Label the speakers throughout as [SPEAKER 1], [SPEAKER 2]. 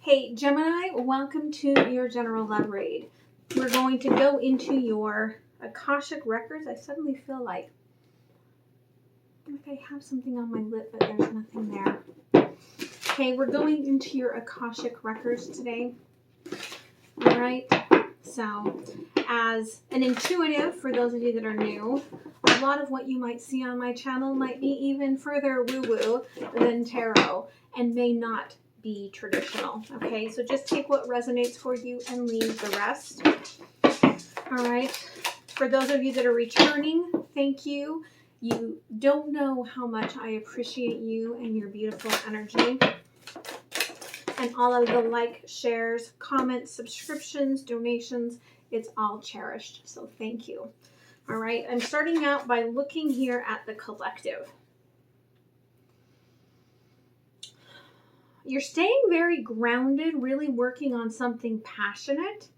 [SPEAKER 1] Hey Gemini, welcome to your general love read. We're going to go into your Akashic records. I suddenly feel like I have something on my lip, but there's nothing there. Okay, we're going into your Akashic records today. All right. So, as an intuitive, for those of you that are new, a lot of what you might see on my channel might be even further woo-woo than tarot and may not be traditional. Okay, so just take what resonates for you and leave the rest. All right. For those of you that are returning, thank you. You don't know how much I appreciate you and your beautiful energy. And all of the shares, comments, subscriptions, donations, it's all cherished. So thank you. All right, I'm starting out by looking here at the collective. You're staying very grounded, really working on something passionate.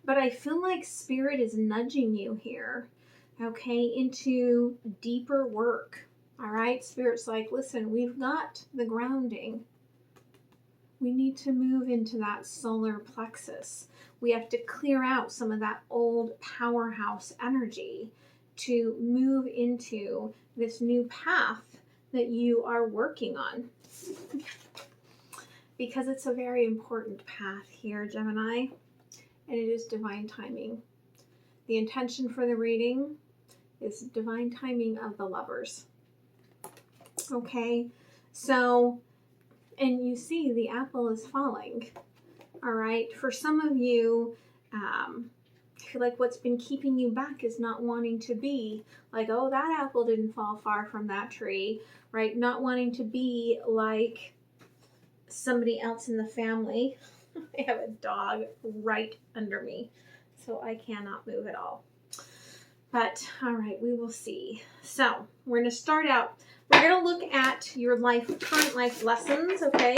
[SPEAKER 1] But I feel like Spirit is nudging you here, okay, into deeper work. All right, Spirit's like, listen, we've got the grounding. We need to move into that solar plexus. We have to clear out some of that old powerhouse energy to move into this new path that you are working on. Because it's a very important path here, Gemini, and it is divine timing. The intention for the reading is divine timing of the lovers. Okay, so, and you see the apple is falling. All right, for some of you, I feel like what's been keeping you back is not wanting to be like, oh, that apple didn't fall far from that tree, right? Not wanting to be like somebody else in the family. I have a dog right under me, so I cannot move at all. But, all right, we will see. So, we're going to start out. We're going to look at your current life lessons, okay?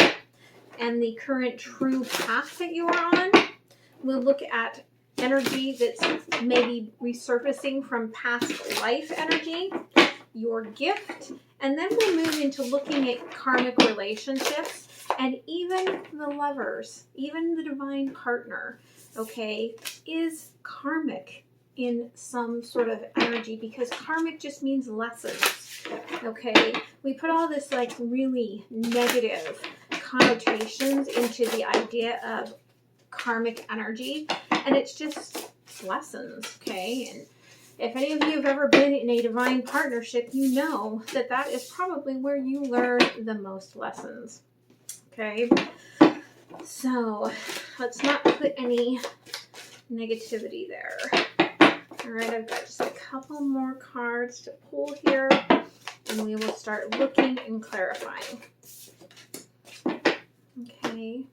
[SPEAKER 1] And the current true path that you are on. We'll look at energy that's maybe resurfacing from past life energy, your gift, and then we'll move into looking at karmic relationships and even the lovers, even the divine partner, okay, is karmic in some sort of energy, because karmic just means lessons, okay? We put all this really negative connotations into the idea of karmic energy, and it's just lessons, okay? And if any of you have ever been in a divine partnership, you know that that is probably where you learn the most lessons, okay? So let's not put any negativity there. All right, I've got just a couple more cards to pull here, and we will start looking and clarifying. Okay,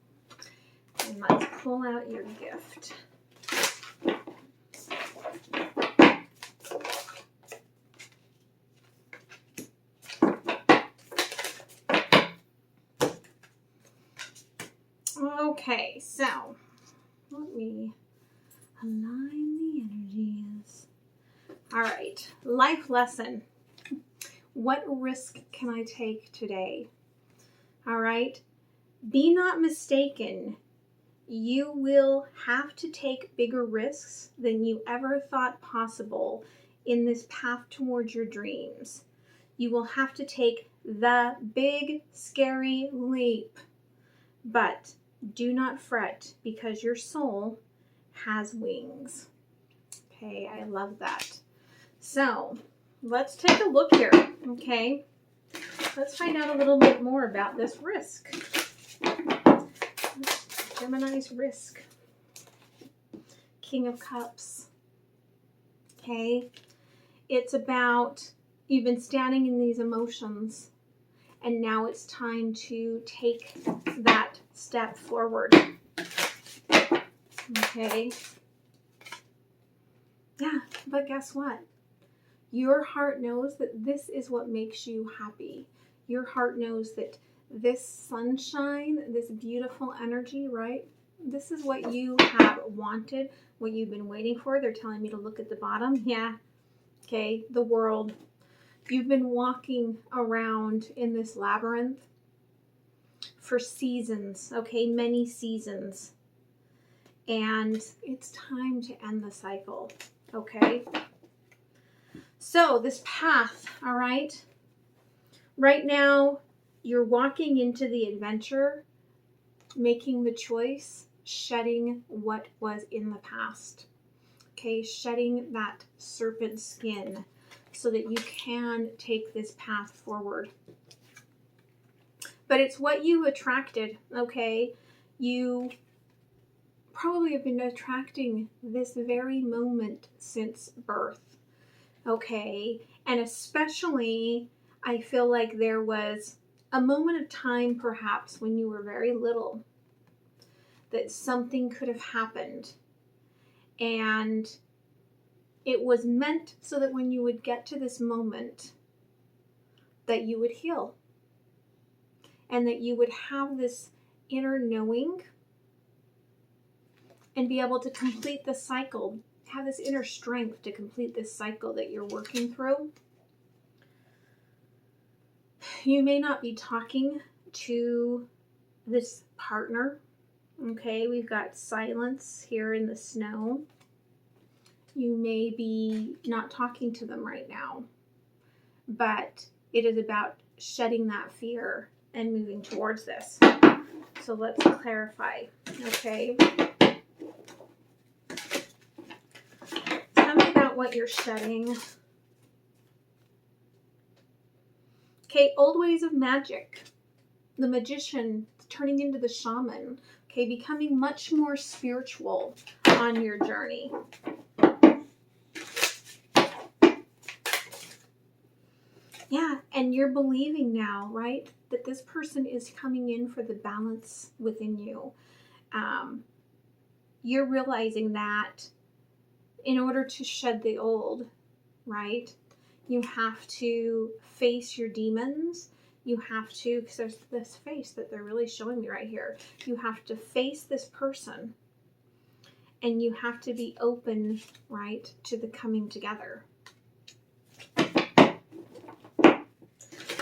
[SPEAKER 1] and let's pull out your gift. Okay, so let me align the energies. All right, life lesson. What risk can I take today? All right, be not mistaken. You will have to take bigger risks than you ever thought possible in this path towards your dreams. You will have to take the big, scary leap. But do not fret, because your soul has wings. Okay, I love that. So let's take a look here, okay? Let's find out a little bit more about this risk. Gemini's risk. King of Cups. Okay, it's about you've been standing in these emotions, and now it's time to take that step forward. Okay. Yeah, but guess what? Your heart knows that this is what makes you happy. Your heart knows that this sunshine, this beautiful energy, right? This is what you have wanted, what you've been waiting for. They're telling me to look at the bottom. Yeah. Okay, the world. You've been walking around in this labyrinth for seasons, okay, many seasons. And it's time to end the cycle, okay? So this path, all right? Right now, you're walking into the adventure, making the choice, shedding what was in the past, okay? Shedding that serpent skin so that you can take this path forward. But it's what you attracted, okay? You probably have been attracting this very moment since birth, okay? And especially, I feel like there was a moment of time perhaps when you were very little that something could have happened, and it was meant so that when you would get to this moment that you would heal and that you would have this inner knowing and be able to complete the cycle, have this inner strength to complete this cycle that you're working through. You may not be talking to this partner, okay? We've got silence here in the snow. You may be not talking to them right now, but it is about shedding that fear and moving towards this. So let's clarify, okay? Tell me about what you're shedding. Okay, old ways of magic. The magician turning into the shaman. Okay, becoming much more spiritual on your journey. Yeah, and you're believing now, right, that this person is coming in for the balance within you. You're realizing that in order to shed the old, right, you have to face your demons. You have to, because there's this face that they're really showing me right here. You have to face this person, and you have to be open, right, to the coming together.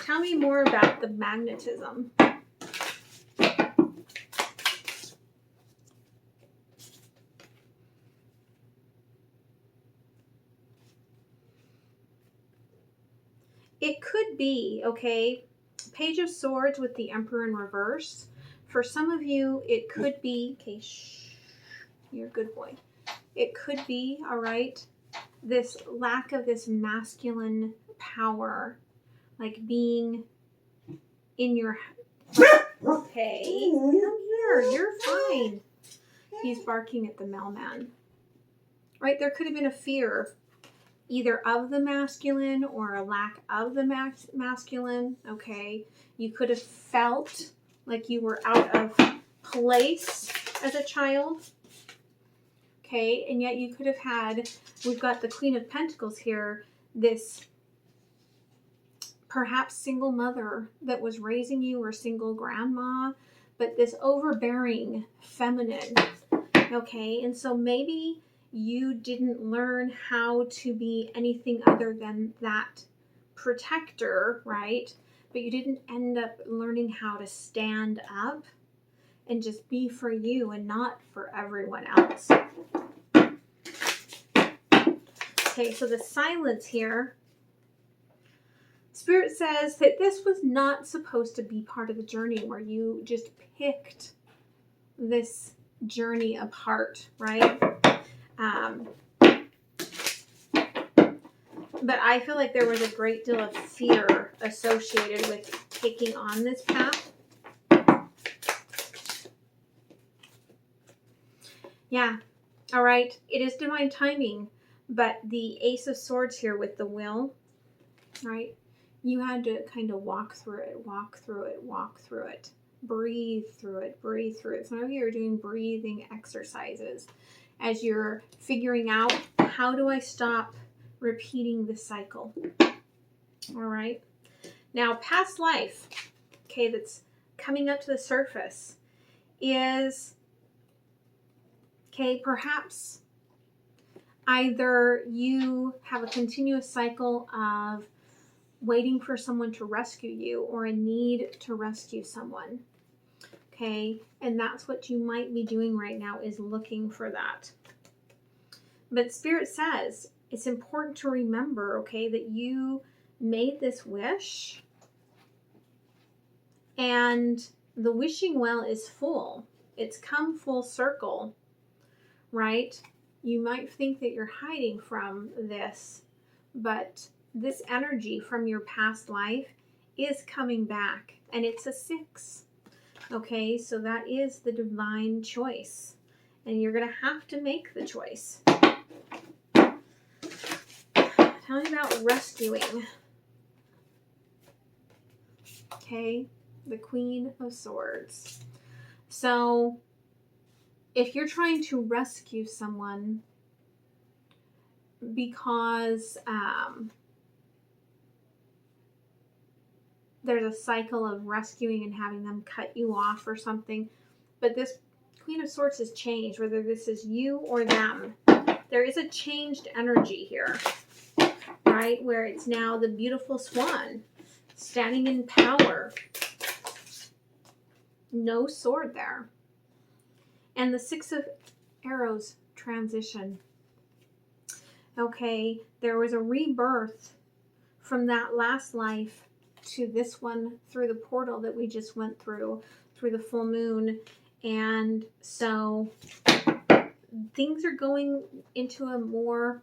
[SPEAKER 1] Tell me more about the magnetism. It could be, okay, Page of Swords with the Emperor in reverse. For some of you, it could be, okay, shh, you're a good boy. It could be, all right, this lack of this masculine power, like being in your, okay, come here, you're fine. He's barking at the mailman, right? There could have been a fear either of the masculine or a lack of the masculine, okay? You could have felt like you were out of place as a child, okay? And yet you could have had, we've got the Queen of Pentacles here, this perhaps single mother that was raising you, or single grandma, but this overbearing feminine, okay? And so maybe you didn't learn how to be anything other than that protector, right? But you didn't end up learning how to stand up and just be for you and not for everyone else. Okay, so the silence here. Spirit says that this was not supposed to be part of the journey where you just picked this journey apart, right? But I feel like there was a great deal of fear associated with taking on this path. Yeah, all right. It is divine timing, but the Ace of Swords here with the Will, right? You had to kind of walk through it, walk through it, walk through it. Breathe through it, breathe through it. Some of you are doing breathing exercises as you're figuring out, how do I stop repeating the cycle? All right. Now, past life, okay, that's coming up to the surface is, okay, perhaps either you have a continuous cycle of waiting for someone to rescue you or a need to rescue someone. Okay, and that's what you might be doing right now, is looking for that. But Spirit says it's important to remember, okay, that you made this wish and the wishing well is full. It's come full circle, right? You might think that you're hiding from this, but this energy from your past life is coming back, and it's a 6. Okay, so that is the divine choice, and you're going to have to make the choice. Tell me about rescuing. Okay, the Queen of Swords. So if you're trying to rescue someone because there's a cycle of rescuing and having them cut you off or something, but this Queen of Swords has changed, whether this is you or them. There is a changed energy here, right? Where it's now the beautiful swan standing in power. No sword there. And the 6 of Arrows transition. Okay, there was a rebirth from that last life to this one through the portal that we just went through the full moon. And so things are going into a more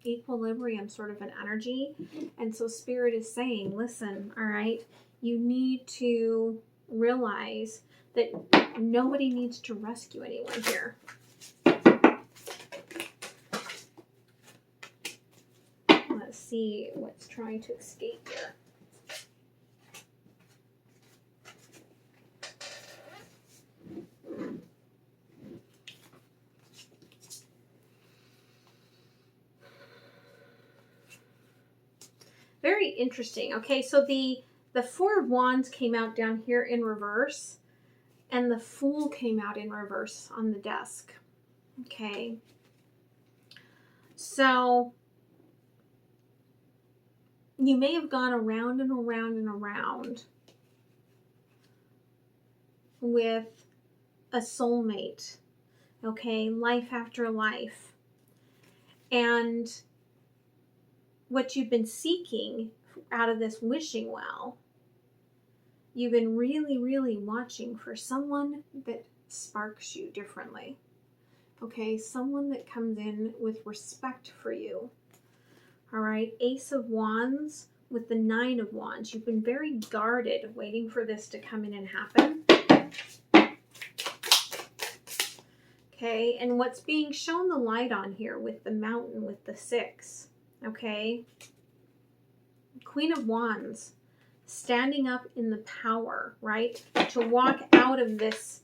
[SPEAKER 1] equilibrium sort of an energy. And so Spirit is saying, listen, all right, you need to realize that nobody needs to rescue anyone here. Let's see what's trying to escape here. Very interesting. Okay, so the 4 of Wands came out down here in reverse, and the Fool came out in reverse on the desk. Okay. So you may have gone around and around and around with a soulmate. Okay, life after life. And what you've been seeking out of this wishing well, you've been really, really watching for someone that sparks you differently. Okay, someone that comes in with respect for you. All right, Ace of Wands with the 9 of Wands. You've been very guarded, waiting for this to come in and happen. Okay, and what's being shown the light on here with the mountain with the 6. Okay, Queen of Wands, standing up in the power, right? To walk out of this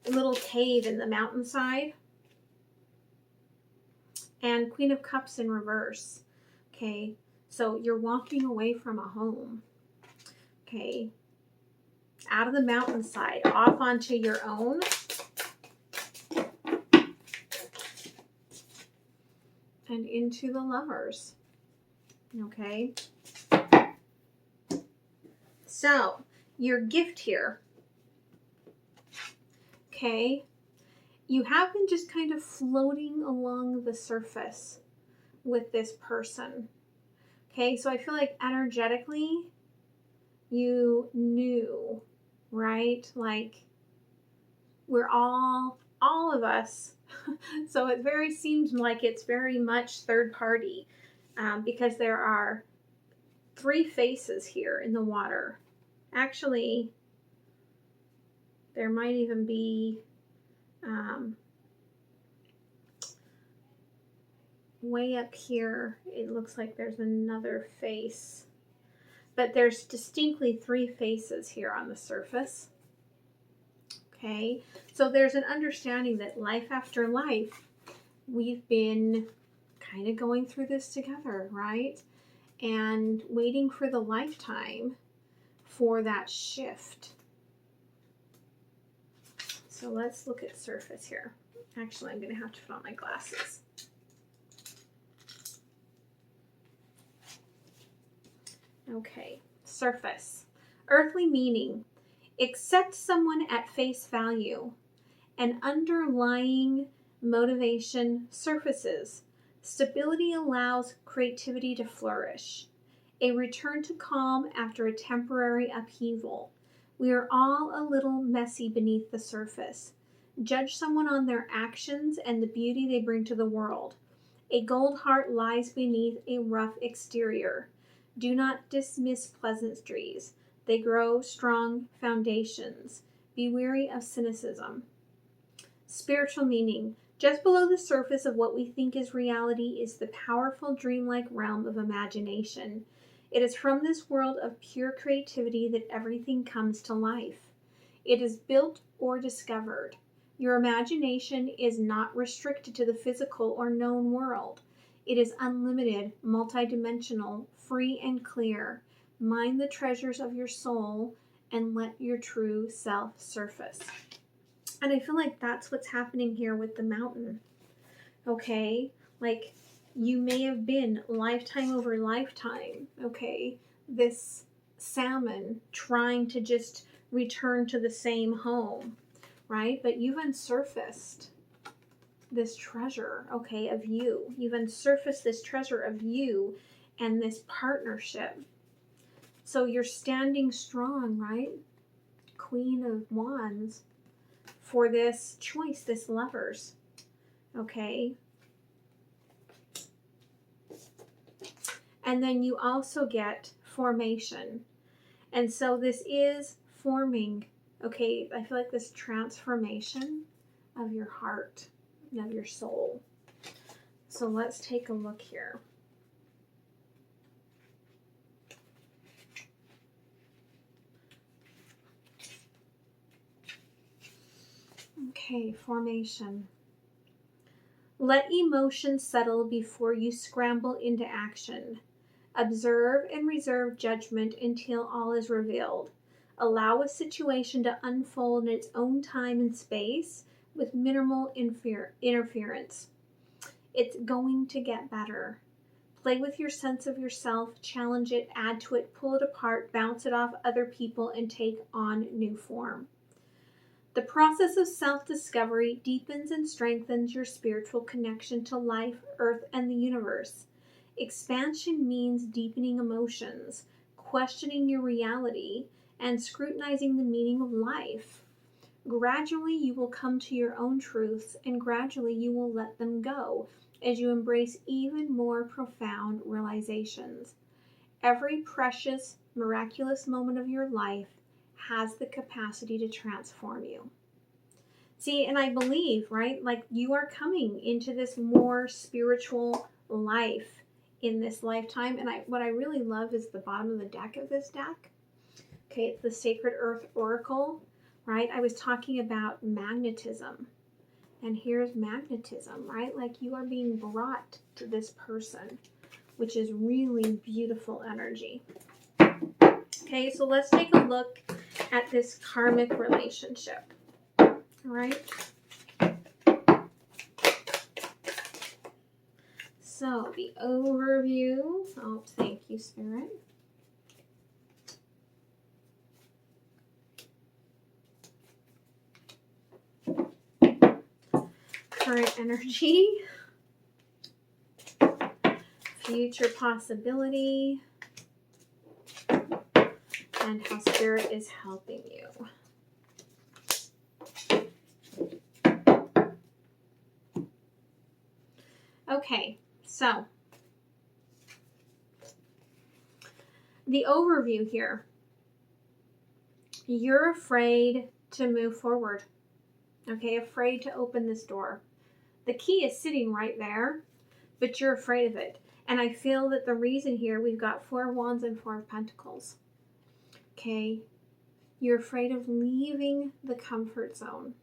[SPEAKER 1] little cave in the mountainside. And Queen of Cups in reverse. Okay, so you're walking away from a home. Okay, out of the mountainside, off onto your own. And into the Lovers. Okay. So, your gift here. Okay. You have been just kind of floating along the surface with this person. Okay, so I feel like energetically you knew, right? Like we're all of us. So it seems like it's very much third party because there are 3 faces here in the water. Actually, there might even be way up here. It looks like there's another face, but there's distinctly 3 faces here on the surface. Okay, so there's an understanding that life after life, we've been kind of going through this together, right? And waiting for the lifetime for that shift. So let's look at surface here. Actually, I'm going to have to put on my glasses. Okay, surface. Earthly meaning. Accept someone at face value. An underlying motivation surfaces. Stability allows creativity to flourish. A return to calm after a temporary upheaval. We are all a little messy beneath the surface. Judge someone on their actions and the beauty they bring to the world. A gold heart lies beneath a rough exterior. Do not dismiss pleasantries. They grow strong foundations. Be wary of cynicism. Spiritual meaning. Just below the surface of what we think is reality is the powerful dreamlike realm of imagination. It is from this world of pure creativity that everything comes to life. It is built or discovered. Your imagination is not restricted to the physical or known world. It is unlimited, multidimensional, free and clear. Mine the treasures of your soul and let your true self surface. And I feel like that's what's happening here with the mountain. Okay? Like, you may have been lifetime over lifetime, okay, this salmon trying to just return to the same home, right? But you've unsurfaced this treasure, okay, of you. You've unsurfaced this treasure of you and this partnership. So you're standing strong, right? Queen of Wands, for this choice, this lovers, okay? And then you also get formation. And so this is forming, okay? I feel like this transformation of your heart and of your soul. So let's take a look here. Okay, formation. Let emotion settle before you scramble into action. Observe and reserve judgment until all is revealed. Allow a situation to unfold in its own time and space with minimal interference. It's going to get better. Play with your sense of yourself, challenge it, add to it, pull it apart, bounce it off other people, and take on new form. The process of self-discovery deepens and strengthens your spiritual connection to life, earth, and the universe. Expansion means deepening emotions, questioning your reality, and scrutinizing the meaning of life. Gradually, you will come to your own truths, and gradually you will let them go as you embrace even more profound realizations. Every precious, miraculous moment of your life has the capacity to transform you. See, and I believe, right, like you are coming into this more spiritual life in this lifetime. And what I really love is the bottom of the deck of this deck. Okay, it's the Sacred Earth Oracle, right? I was talking about magnetism. And here's magnetism, right? Like you are being brought to this person, which is really beautiful energy. Okay, so let's take a look at this karmic relationship. All right. So the overview. Oh, thank you, Spirit. Current energy. Future possibility. And how Spirit is helping you. Okay, so the overview here. You're afraid to move forward. Okay, afraid to open this door. The key is sitting right there, but you're afraid of it. And I feel that the reason here, we've got 4 of Wands and 4 of Pentacles. Okay, you're afraid of leaving the comfort zone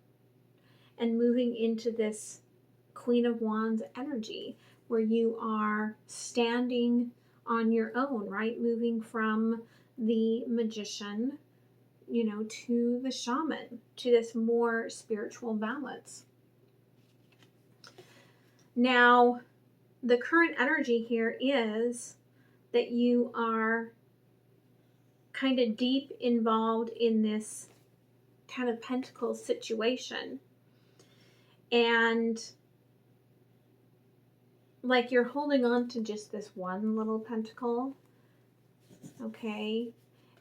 [SPEAKER 1] and moving into this Queen of Wands energy where you are standing on your own, right? Moving from the magician, you know, to the shaman, to this more spiritual balance. Now, the current energy here is that you are kind of deep involved in this Ten of Pentacles situation. And like you're holding on to just this one little pentacle, okay?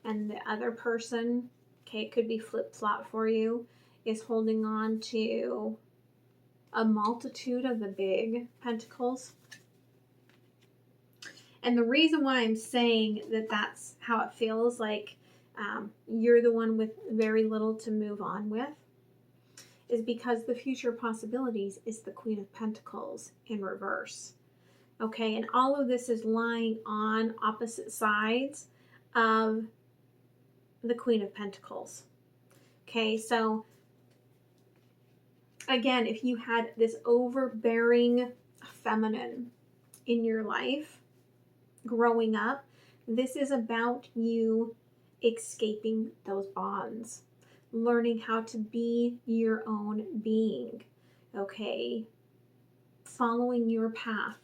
[SPEAKER 1] And the other person, okay, it could be flip-flop for you, is holding on to a multitude of the big pentacles. And the reason why I'm saying that that's how it feels, like you're the one with very little to move on with, is because the future possibilities is the Queen of Pentacles in reverse. Okay, and all of this is lying on opposite sides of the Queen of Pentacles. Okay, so again, if you had this overbearing feminine in your life growing up, this is about you escaping those bonds, learning how to be your own being, okay? Following your path.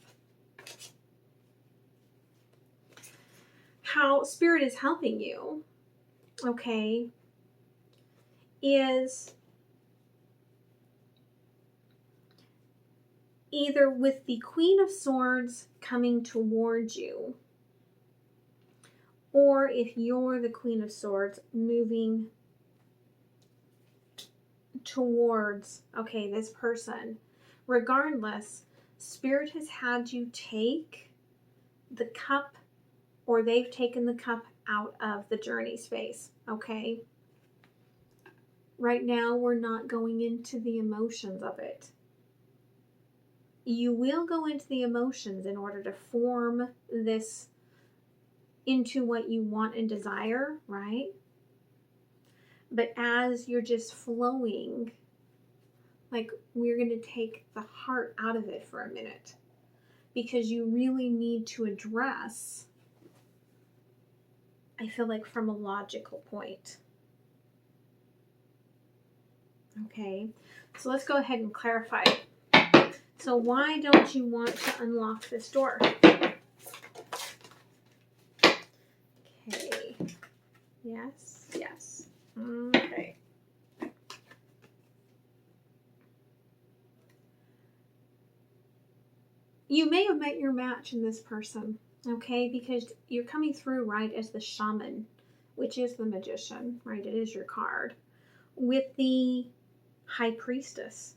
[SPEAKER 1] How Spirit is helping you, okay, is either with the Queen of Swords coming towards you, or if you're the Queen of Swords moving towards, okay, this person. Regardless, Spirit has had you take the cup, or they've taken the cup out of the journey space, okay? Right now, we're not going into the emotions of it. You will go into the emotions in order to form this into what you want and desire, right? But as you're just flowing, like, we're going to take the heart out of it for a minute, because you really need to address, I feel like, from a logical point. Okay, so let's go ahead and clarify. So why don't you want to unlock this door? Okay, yes, yes. Okay. You may have met your match in this person, okay, because you're coming through, right, as the shaman, which is the magician, right? It is your card, with the high priestess,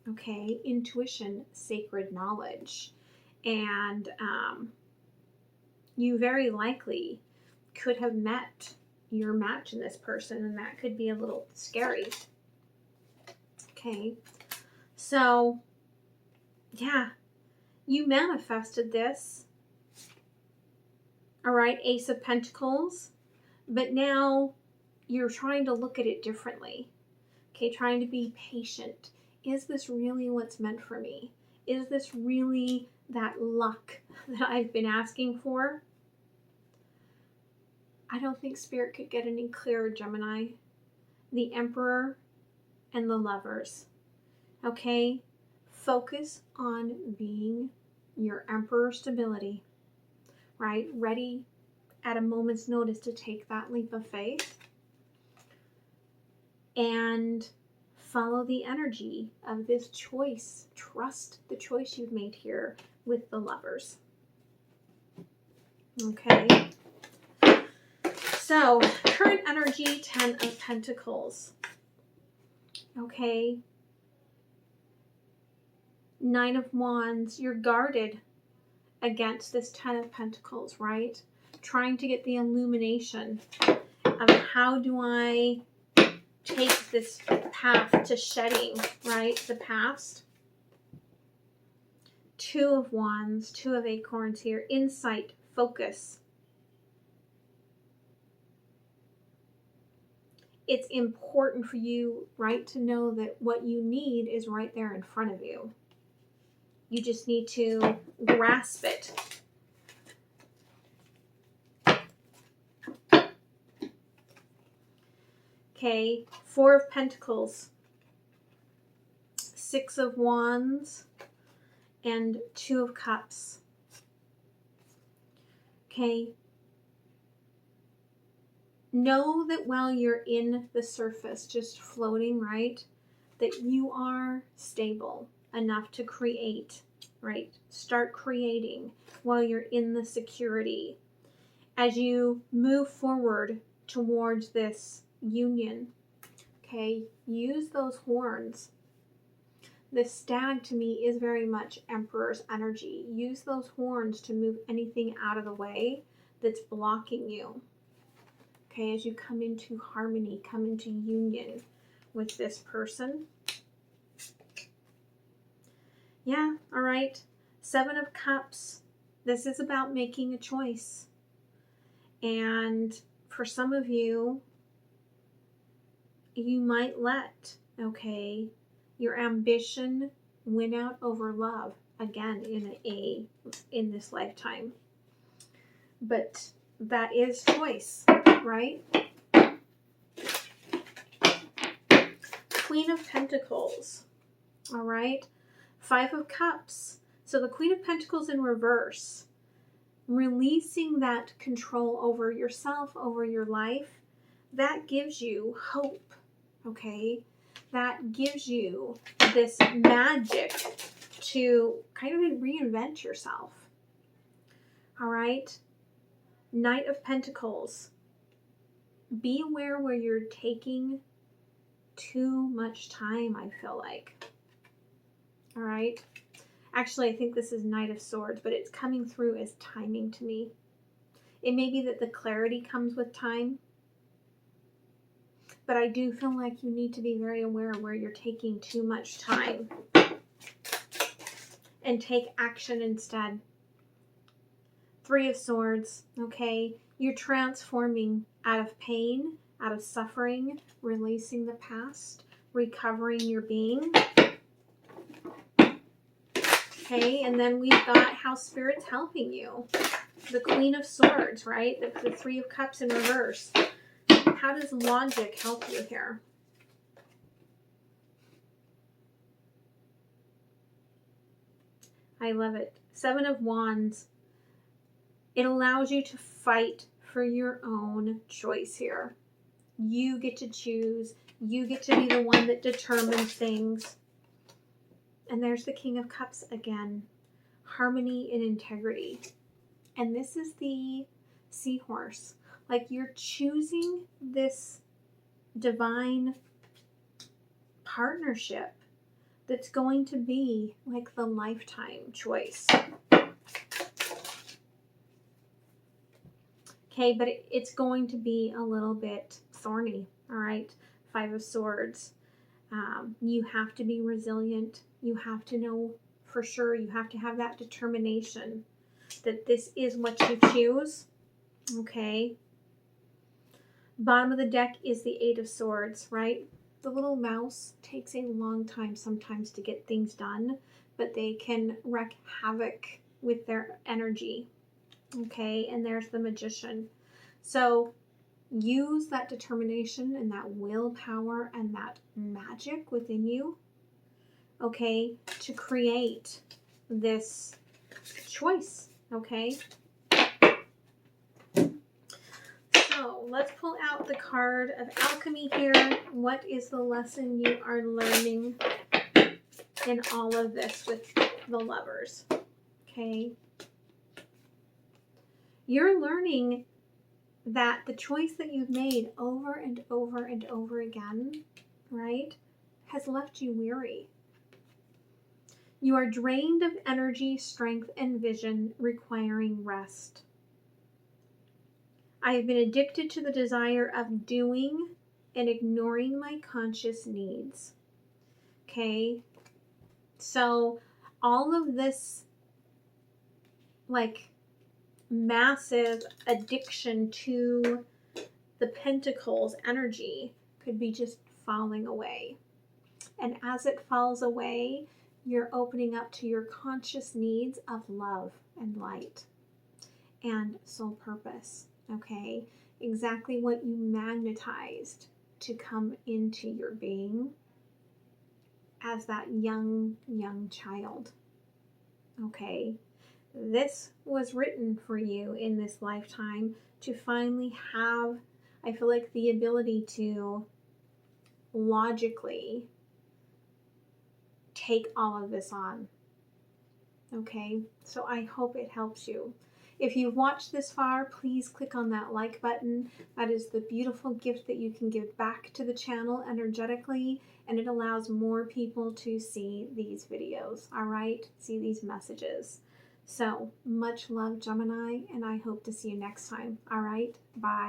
[SPEAKER 1] okay, intuition, sacred knowledge. And you very likely could have met your match in this person, and that could be a little scary. Okay, so yeah, you manifested this. All right, Ace of Pentacles, but now you're trying to look at it differently. Okay, trying to be patient. Is this really what's meant for me? Is this really that luck that I've been asking for? I don't think Spirit could get any clearer, Gemini. The Emperor and the Lovers. Okay? Focus on being your Emperor stability, right? Ready at a moment's notice to take that leap of faith. And follow the energy of this choice. Trust the choice you've made here with the Lovers. Okay? So, current energy, 10 of Pentacles. Okay? 9 of Wands. You're guarded against this 10 of Pentacles, right? Trying to get the illumination of how do I take this path to shedding, right? The past. 2 of Wands, 2 of Acorns here. Insight, focus. It's important for you, right, to know that what you need is right there in front of you. You just need to grasp it. Okay, 4 of Pentacles, 6 of Wands, and 2 of Cups. Okay, know that while you're in the surface, just floating, right, that you are stable enough to create, right? Start creating while you're in the security. As you move forward towards this union, okay, use those horns. The stag to me is very much Emperor's energy. Use those horns to move anything out of the way that's blocking you. Okay, as you come into harmony, come into union with this person. Yeah, all right. 7 of Cups. This is about making a choice. And for some of you, you might let, okay, your ambition win out over love again in this lifetime. But that is choice, right? Queen of Pentacles, all right? 5 of Cups. So the Queen of Pentacles in reverse, releasing that control over yourself, over your life, that gives you hope, okay? That gives you this magic to kind of reinvent yourself, all right? Knight of Pentacles. Be aware where you're taking too much time, I feel like. All right. Actually, I think this is Knight of Swords, but it's coming through as timing to me. It may be that the clarity comes with time, but I do feel like you need to be very aware where you're taking too much time and take action instead. 3 of Swords, okay? You're transforming out of pain, out of suffering, releasing the past, recovering your being. Okay, and then we've got how Spirit's helping you. The Queen of Swords, right? The 3 of Cups in reverse. How does logic help you here? I love it. 7 of Wands. It allows you to fight for your own choice here. You get to choose. You get to be the one that determines things. And there's the King of Cups again. Harmony and integrity. And this is the seahorse. Like you're choosing this divine partnership that's going to be like the lifetime choice. Okay, but it's going to be a little bit thorny, all right? 5 of Swords. You have to be resilient. You have to know for sure. You have to have that determination that this is what you choose, okay? Bottom of the deck is the 8 of Swords, right? The little mouse takes a long time sometimes to get things done, but they can wreak havoc with their energy, okay? And there's the Magician. So use that determination and that willpower and that magic within you, okay, to create this choice, okay? So let's pull out the card of Alchemy here. What is the lesson you are learning in all of this with the Lovers? Okay. You're learning that the choice that you've made over and over and over again, right, has left you weary. You are drained of energy, strength, and vision, requiring rest. I have been addicted to the desire of doing and ignoring my conscious needs. Okay, so all of this like massive addiction to the Pentacles energy could be just falling away. And as it falls away, you're opening up to your conscious needs of love and light and soul purpose. Okay, exactly what you magnetized to come into your being as that young child. Okay, this was written for you in this lifetime to finally have I feel like the ability to logically take all of this on. Okay, so I hope it helps you. If you've watched this far, please click on that like button. That is the beautiful gift that you can give back to the channel energetically, and it allows more people to see these videos, all right? See these messages. So much love, Gemini, and I hope to see you next time. All right, bye.